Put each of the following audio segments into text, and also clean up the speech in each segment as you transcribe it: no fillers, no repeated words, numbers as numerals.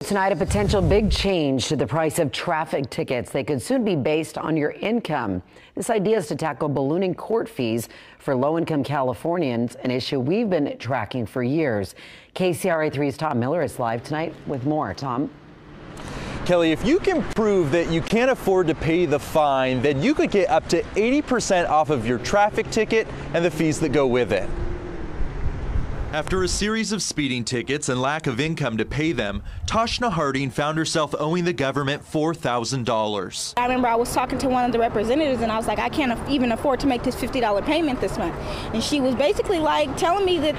Tonight, a potential big change to the price of traffic tickets. They could soon be based on your income. This idea is to tackle ballooning court fees for low-income Californians, an issue we've been tracking for years. KCRA 3's Tom Miller is live tonight with more. Tom? Kelly, if you can prove that you can't afford to pay the fine, then you could get up to 80% off of your traffic ticket and the fees that go with it. After a series of speeding tickets and lack of income to pay them, Tashna Harding found herself owing the government $4,000. I remember I was talking to one of the representatives and I was like, I can't even afford to make this $50 payment this month. And she was basically like telling me that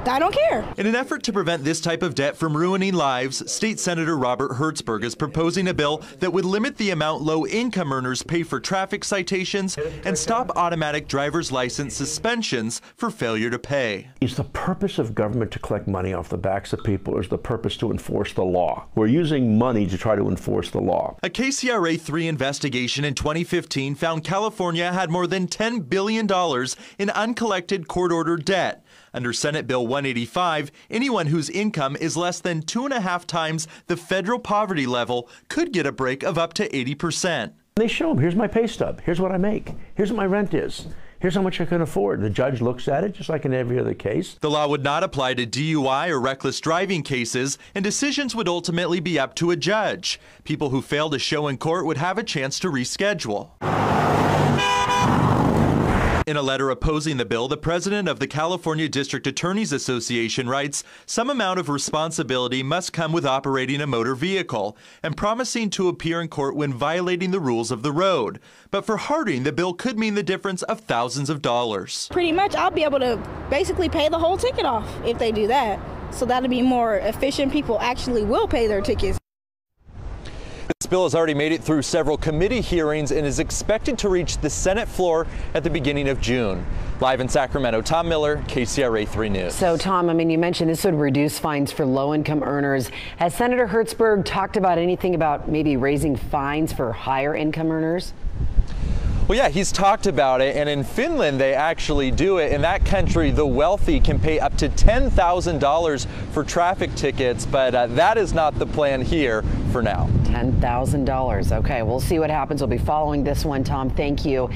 I don't care. In an effort to prevent this type of debt from ruining lives, State Senator Robert Hertzberg is proposing a bill that would limit the amount low-income earners pay for traffic citations and stop automatic driver's license suspensions for failure to pay. Is the purpose of government to collect money off the backs of people, or is the purpose to enforce the law? We're using money to try to enforce the law. A KCRA 3 investigation in 2015 found California had more than $10 billion in uncollected court-ordered debt. Under Senate Bill 185, anyone whose income is less than 2.5 times the federal poverty level could get a break of up to 80%. They show them, here's my pay stub, here's what I make, here's what my rent is, here's how much I can afford. The judge looks at it just like in every other case. The law would not apply to DUI or reckless driving cases, and decisions would ultimately be up to a judge. People who fail to show in court would have a chance to reschedule. In a letter opposing the bill, the president of the California District Attorneys Association writes, some amount of responsibility must come with operating a motor vehicle and promising to appear in court when violating the rules of the road. But for Harding, the bill could mean the difference of thousands of dollars. Pretty much, I'll be able to basically pay the whole ticket off if they do that. So that'll be more efficient. People actually will pay their tickets. This bill has already made it through several committee hearings and is expected to reach the Senate floor at the beginning of June. Live in Sacramento, Tom Miller, KCRA 3 News. So, Tom, I mean, you mentioned this would reduce fines for low-income earners. Has Senator Hertzberg talked about anything about maybe raising fines for higher-income earners? Well, yeah, he's talked about it, and in Finland they actually do it. In that country, the wealthy can pay up to $10,000 for traffic tickets, but that is not the plan here for now. $10,000. Okay, we'll see what happens. We'll be following this one, Tom. Thank you.